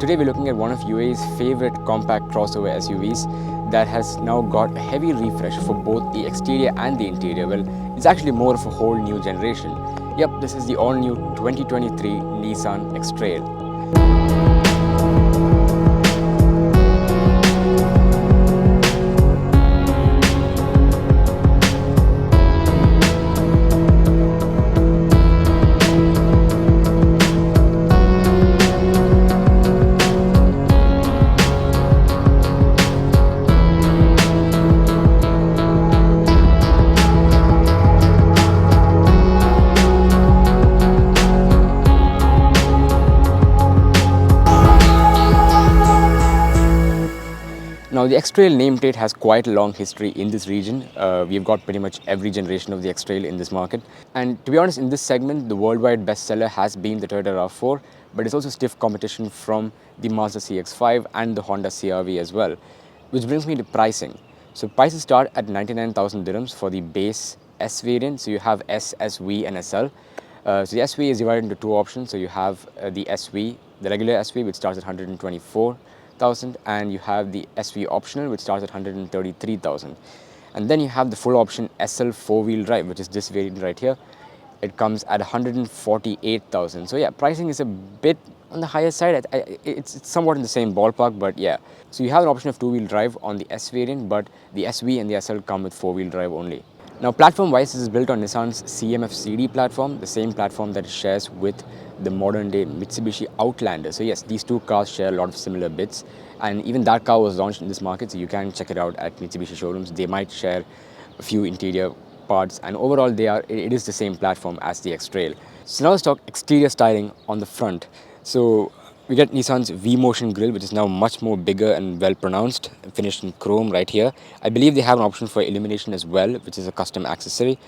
today we're looking at one of UAE's favorite compact crossover SUVs that has now got a heavy refresh for both the exterior and the interior. Well, it's actually more of a whole new generation. Yep, this is the all-new 2023 Nissan Xtrail. Now, the Xtrail nameplate has quite a long history in this region. We've got pretty much every generation of the Xtrail in this market. And to be honest, in this segment, the worldwide bestseller has been the Toyota RAV4, but it's also stiff competition from the Mazda CX-5 and the Honda CR-V as well. Which brings me to pricing. So prices start at 99,000 dirhams for the base S variant. So you have S, SV and SL. So the SV is divided into two options. So you have the SV, the regular SV, which starts at 124,000, and you have the SV optional, which starts at 133,000. And then you have the full option SL four-wheel drive, which is this variant right here. It comes at 148,000. So yeah, pricing is a bit on the higher side. It's somewhat in the same ballpark, but yeah. So you have an option of two-wheel drive on the S variant, but the SV and the SL come with four-wheel drive only. Now, platform-wise, this is built on Nissan's CMF-CD platform, the same platform that it shares with the modern-day Mitsubishi Outlander. So yes, these two cars share a lot of similar bits, and even that car was launched in this market, so you can check it out at Mitsubishi showrooms. They might share a few interior parts, and overall, it is the same platform as the Xtrail. So now let's talk exterior styling on the front. So we get Nissan's V-Motion grille, which is now much more bigger and well pronounced, finished in chrome right here. I believe they have an option for illumination as well, which is a custom accessory.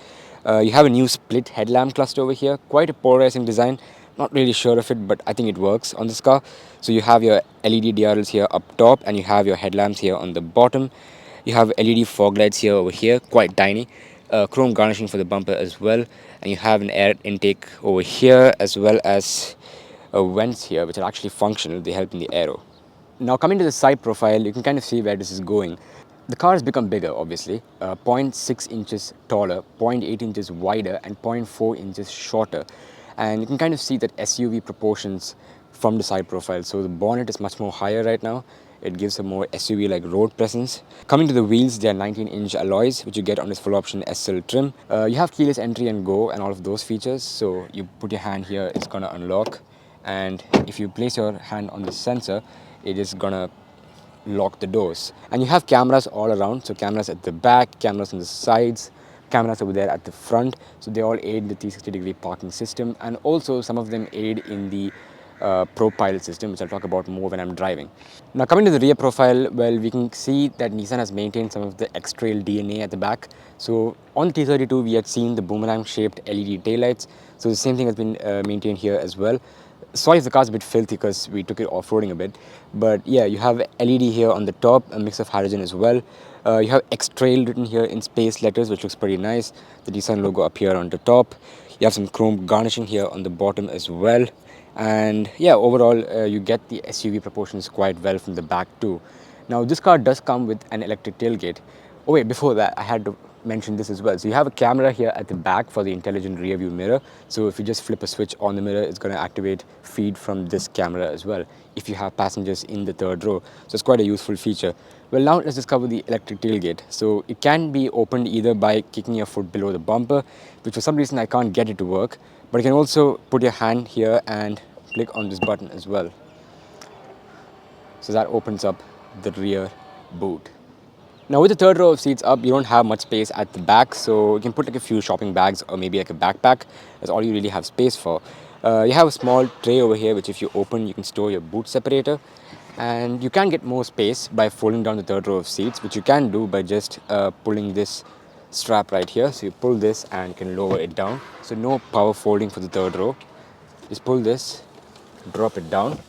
You have a new split headlamp cluster over here, quite a polarizing design. Not really sure of it, but I think it works on this car. So you have your LED DRLs here up top, and you have your headlamps here on the bottom. You have LED fog lights here over here, quite tiny. Chrome garnishing for the bumper as well, and you have an air intake over here as well as vents here, which are actually functional. They help in the aero. Now, coming to the side profile, you can kind of see where this is going. The car has become bigger, obviously, 0.6 inches taller, 0.8 inches wider, and 0.4 inches shorter. And you can kind of see that SUV proportions from the side profile. So the bonnet is much more higher right now. It gives a more SUV-like road presence. Coming to the wheels, they are 19-inch alloys, which you get on this full option SL trim. You have keyless entry and go and all of those features. So you put your hand here, it's gonna unlock. And if you place your hand on the sensor, it is gonna lock the doors. And you have cameras all around. So cameras at the back, cameras on the sides, cameras over there at the front. So they all aid the 360-degree parking system, and also some of them aid in the Pro Pilot system, which I'll talk about more when I'm driving. Now, coming to the rear profile, well, we can see that Nissan has maintained some of the Xtrail DNA at the back. So on the T32, we had seen the boomerang-shaped LED taillights. So the same thing has been maintained here as well. Sorry if the car's a bit filthy because we took it off-roading a bit. But yeah, you have LED here on the top, a mix of halogen as well. You have Xtrail written here in space letters, which looks pretty nice. The Nissan logo up here on the top. You have some chrome garnishing here on the bottom as well. And yeah, overall, you get the SUV proportions quite well from the back too. Now, this car does come with an electric tailgate. Oh wait, before that, I had to mention this as well. So you have a camera here at the back for the intelligent rear view mirror. So if you just flip a switch on the mirror, it's going to activate feed from this camera as well if you have passengers in the third row. So it's quite a useful feature. Well, now let's discover the electric tailgate. So it can be opened either by kicking your foot below the bumper, which for some reason I can't get it to work. But you can also put your hand here and click on this button as well. So that opens up the rear boot. Now, with the third row of seats up, you don't have much space at the back, so you can put like a few shopping bags or maybe like a backpack. That's all you really have space for. You have a small tray over here, which if you open, you can store your boot separator. And you can get more space by folding down the third row of seats, which you can do by just pulling this strap right here. So you pull this and you can lower it down. So no power folding for the third row. Just pull this, drop it down.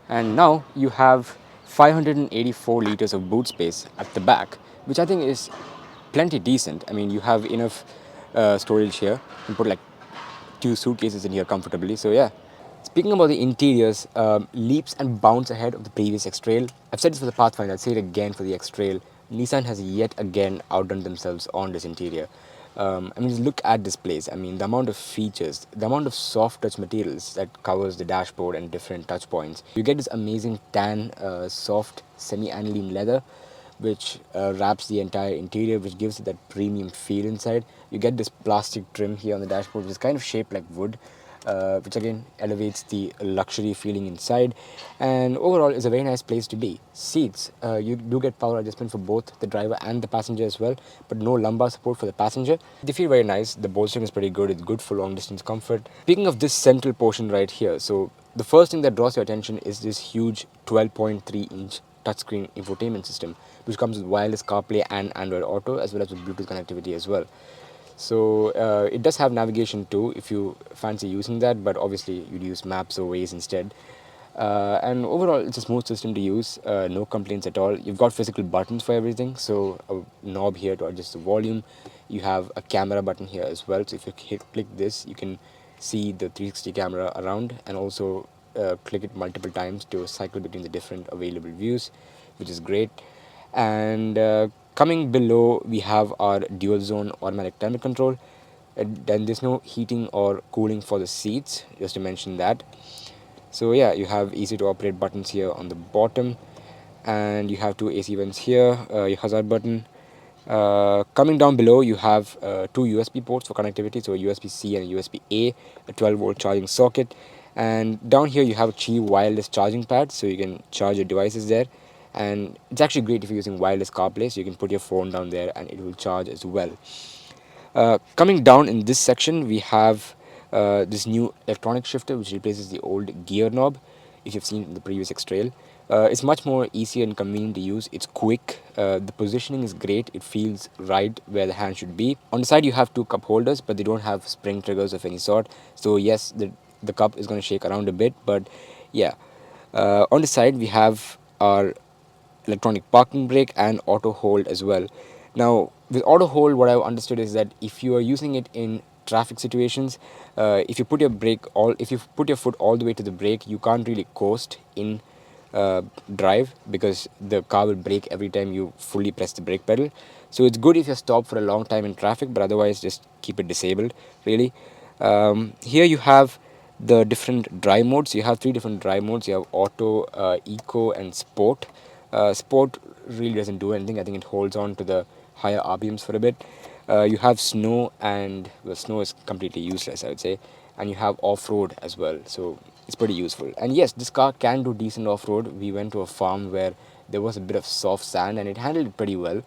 And now you have 584 liters of boot space at the back, which I think is plenty decent. I mean, you have enough storage here. You can put like 2 suitcases in here comfortably. So yeah, it's Speaking about the interiors, leaps and bounds ahead of the previous Xtrail. I've said this for the Pathfinder, I'll say it again for the Xtrail. Nissan has yet again outdone themselves on this interior. I mean, just look at this place. I mean, the amount of features, the amount of soft touch materials that covers the dashboard and different touch points. You get this amazing tan, soft, semi-aniline leather, which wraps the entire interior, which gives it that premium feel inside. You get this plastic trim here on the dashboard, which is kind of shaped like wood, which again elevates the luxury feeling inside, and overall is a very nice place to be. Seats, you do get power adjustment for both the driver and the passenger as well, but no lumbar support for the passenger. They feel very nice. The bolstering is pretty good. It's good for long distance comfort. Speaking of this central portion right here, so the first thing that draws your attention is this huge 12.3-inch touchscreen infotainment system, which comes with wireless CarPlay and Android Auto, as well as with Bluetooth connectivity as well. So it does have navigation too if you fancy using that, but obviously you'd use Maps or Waze instead. And overall, it's a smooth system to use, no complaints at all. You've got physical buttons for everything, so a knob here to adjust the volume. You have a camera button here as well, so if you click this, you can see the 360 camera around, and also click it multiple times to cycle between the different available views, which is great. And coming below, we have our dual zone automatic climate control. Then there's no heating or cooling for the seats, just to mention that. So yeah, you have easy to operate buttons here on the bottom, and you have two AC vents here, your hazard button. Coming down below, you have two USB ports for connectivity, so a USB-C and a USB-A, a 12-volt charging socket. And down here you have a Qi wireless charging pad, so you can charge your devices there. And it's actually great if you're using wireless CarPlay, so you can put your phone down there and it will charge as well. Coming down in this section, we have this new electronic shifter, which replaces the old gear knob, if you've seen it in the previous Xtrail. It's much more easier and convenient to use. It's quick. The positioning is great. It feels right where the hand should be. On the side, you have two cup holders, but they don't have spring triggers of any sort. So yes, the cup is going to shake around a bit, but yeah. On the side, we have our electronic parking brake and auto hold as well. Now, with auto hold, what I've understood is that if you are using it in traffic situations, if you put your foot all the way to the brake, you can't really coast in drive, because the car will brake every time you fully press the brake pedal. So it's good if you're stopped for a long time in traffic, but otherwise just keep it disabled, really. Here you have the different drive modes. You have three different drive modes. You have auto, eco, and sport. Sport really doesn't do anything. I think it holds on to the higher RPMs for a bit. You have snow, and well, snow is completely useless, I would say. And you have off-road as well, so it's pretty useful. And yes, this car can do decent off-road. We went to a farm where there was a bit of soft sand, and it handled it pretty well.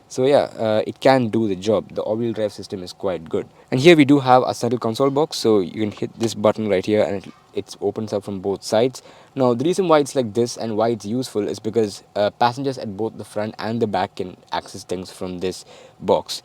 So yeah, it can do the job. The all-wheel drive system is quite good. And here we do have a center console box, so you can hit this button right here, and it opens up from both sides. Now, the reason why it's like this and why it's useful is because passengers at both the front and the back can access things from this box.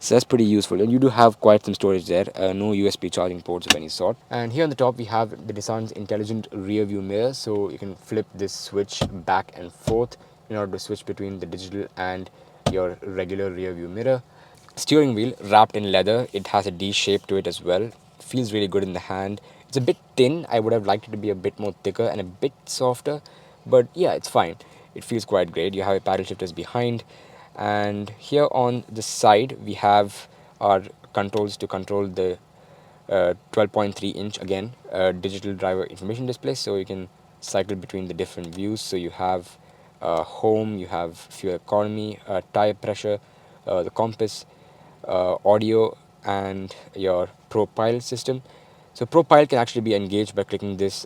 So that's pretty useful, and you do have quite some storage there, no USB charging ports of any sort. And here on the top we have the Nissan's intelligent rear view mirror, so you can flip this switch back and forth in order to switch between the digital and your regular rear view mirror. Steering wheel wrapped in leather, it has a D shape to it as well, feels really good in the hand. It's a bit thin. I would have liked it to be a bit more thicker and a bit softer, but yeah, it's fine. It feels quite great. You have a paddle shifters behind, and here on the side we have our controls to control the 12.3-inch, again, digital driver information display, so you can cycle between the different views. So you have home, you have fuel economy, tire pressure, the compass, audio, and your ProPilot system. So ProPilot can actually be engaged by clicking this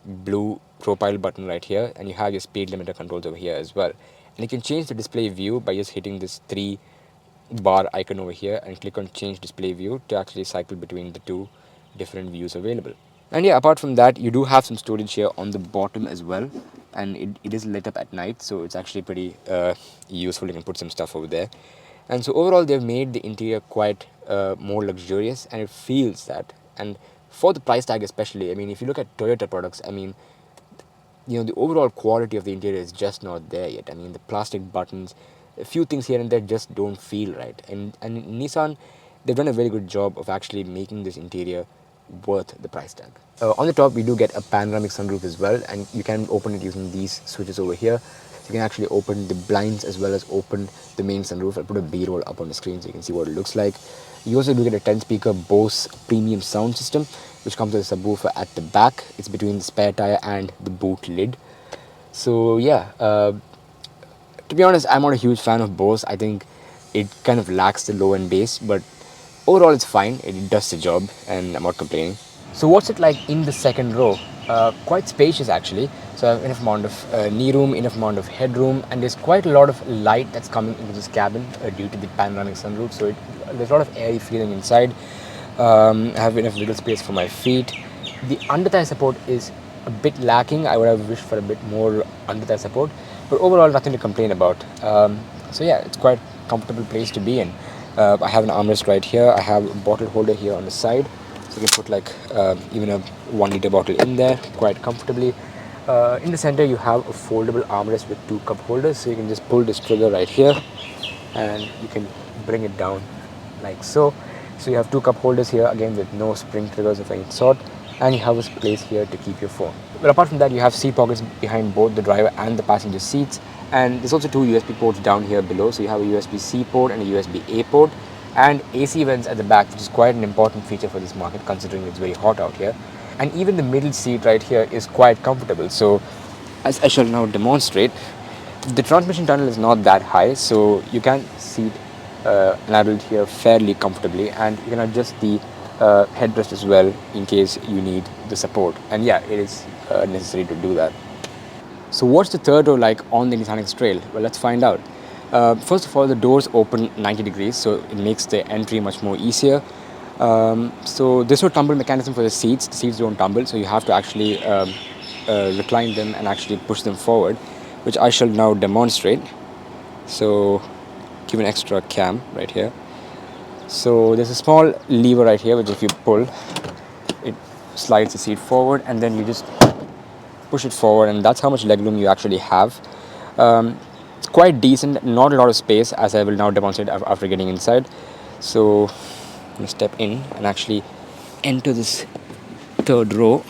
blue ProPilot button right here, and you have your speed limiter controls over here as well. And you can change the display view by just hitting this 3-bar icon over here and click on change display view to actually cycle between the two different views available. And yeah, apart from that, you do have some storage here on the bottom as well, and it is lit up at night, so it's actually pretty useful. You can put some stuff over there. And so overall, they've made the interior quite more luxurious, and it feels that. And for the price tag especially, I mean, if you look at Toyota products, I mean, you know, the overall quality of the interior is just not there yet. I mean, the plastic buttons, a few things here and there just don't feel right. And Nissan, they've done a very good job of actually making this interior worth the price tag. On the top, we do get a panoramic sunroof as well, and you can open it using these switches over here. So you can actually open the blinds as well as open the main sunroof. I'll put a B-roll up on the screen so you can see what it looks like. You also do get a 10-speaker Bose premium sound system, which comes with a subwoofer at the back. It's between the spare tire and the boot lid. So yeah, to be honest, I'm not a huge fan of Bose. I think it kind of lacks the low-end bass, but overall it's fine. It does the job, and I'm not complaining. So what's it like in the second row? Quite spacious actually. So I have enough amount of knee room, enough amount of headroom, and there's quite a lot of light that's coming into this cabin due to the panoramic sunroof. So there's a lot of airy feeling inside. I have enough little space for my feet. The under-thigh support is a bit lacking. I would have wished for a bit more under-thigh support, but overall nothing to complain about. So yeah, it's quite a comfortable place to be in. I have an armrest right here. I have a bottle holder here on the side. So you can put like even a 1 liter bottle in there quite comfortably. In the center you have a foldable armrest with 2 cup holders, so you can just pull this trigger right here and you can bring it down like so. So you have 2 cup holders here, again with no spring triggers of any sort, and you have a place here to keep your phone. But apart from that, you have seat pockets behind both the driver and the passenger seats, and there's also 2 USB ports down here below. So you have a USB-C port and a USB-A port, and AC vents at the back, which is quite an important feature for this market considering it's very hot out here. And even the middle seat right here is quite comfortable. So as I shall now demonstrate, the transmission tunnel is not that high, so you can seat an adult here fairly comfortably, and you can adjust the headrest as well in case you need the support. And yeah, it is necessary to do that. So what's the third row like on the Nissan Xtrail? Well, let's find out. First of all, the doors open 90 degrees, so it makes the entry much more easier. So there's no tumble mechanism for the seats. The seats don't tumble, so you have to actually recline them and actually push them forward, which I shall now demonstrate. So give an extra cam right here. So there's a small lever right here, which if you pull, it slides the seat forward, and then you just push it forward, and that's how much legroom you actually have. It's quite decent, not a lot of space, as I will now demonstrate after getting inside. So I'm going to step in and actually enter this third row.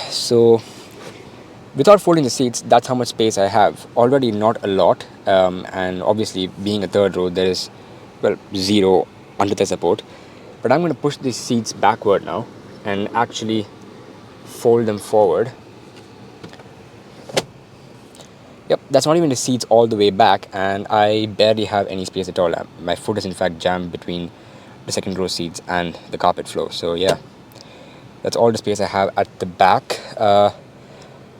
So without folding the seats, that's how much space I have. Already not a lot, and obviously being a third row, there is, well, zero under-thigh support. But I'm going to push these seats backward now and actually fold them forward. Yep, that's not even the seats all the way back, and I barely have any space at all. My foot is in fact jammed between the second row seats and the carpet floor. So yeah, that's all the space I have at the back. So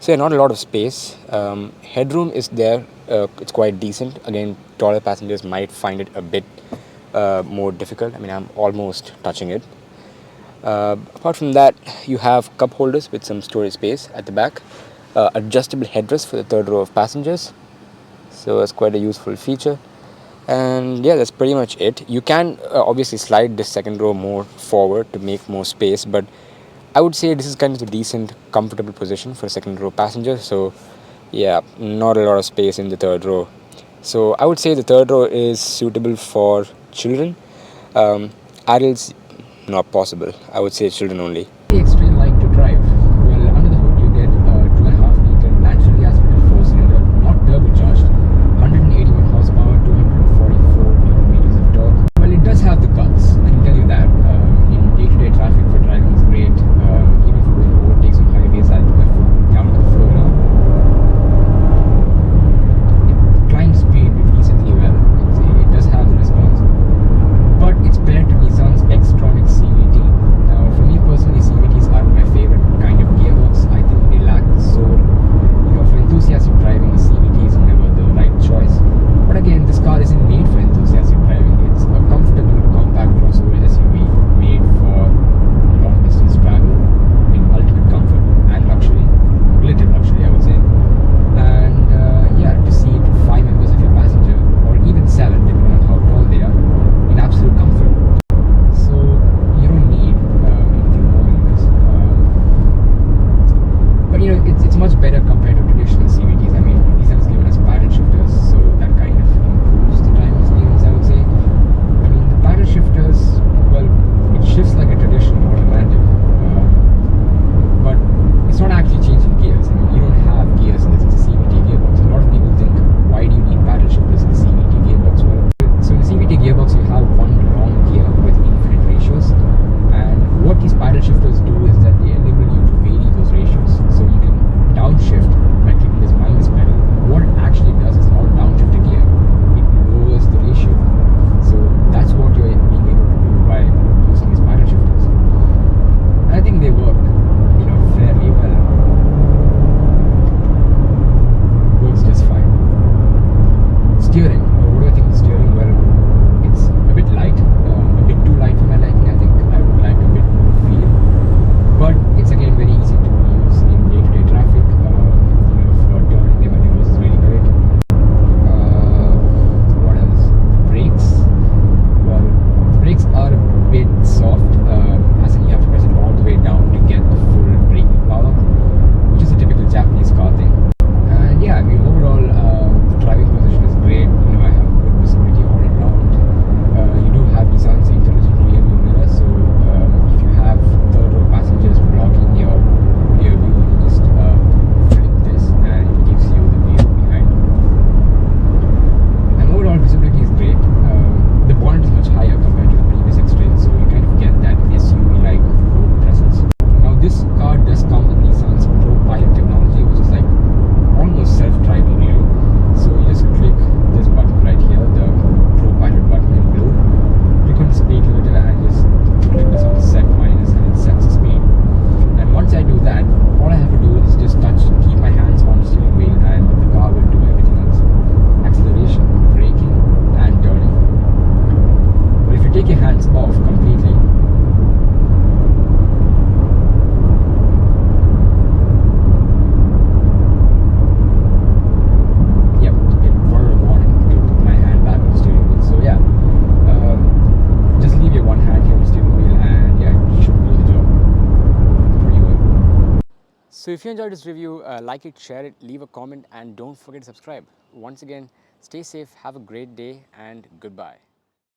yeah, not a lot of space. Headroom is there. It's quite decent. Again, taller passengers might find it a bit more difficult. I mean, I'm almost touching it. Apart from that, you have cup holders with some storage space at the back. Adjustable headrest for the third row of passengers. So that's quite a useful feature. And yeah, that's pretty much it. You can obviously slide this second row more forward to make more space, but I would say this is kind of a decent, comfortable position for a second row passenger. So yeah, not a lot of space in the third row. So I would say the third row is suitable for children. Adults, not possible. I would say children only. Xtrail like to drive. Well, under the hood you get a 2.5 liter naturally aspirated 4-cylinder, not turbocharged, 181 horsepower, 244 newton meters of torque. Well, it does have the guts, I can tell you that. In day-to-day traffic for driving is great. Even if you're doing overtakes on highways, I'll put my foot down to the floor now. It climbs speed decently well. It does have the response, but it's better to Nissan's Xtronic CVT. Now, for me personally, CVTs are my favorite kind of gearbox. I think they lack the soul. You know, for enthusiastic driving, a CVT is never the right choice. But again, this car isn't made for enthusiastic driving. It's a comfortable, compact crossover SUV made for long-distance travel in ultimate comfort and luxury, relative luxury, I would say. And yeah, to seat 5 members of your passenger, or even 7, depending on how tall they are, in absolute comfort. So you don't need anything more than this. But you know, it's much better compared to traditional CVTs. I mean, Nissan has given us paddle shifters, so that kind of improves the driving experience, I would say. I mean, the paddle shifters, well, it shifts like a So if you enjoyed this review, like it, share it, leave a comment, and don't forget to subscribe. Once again, stay safe, have a great day, and goodbye.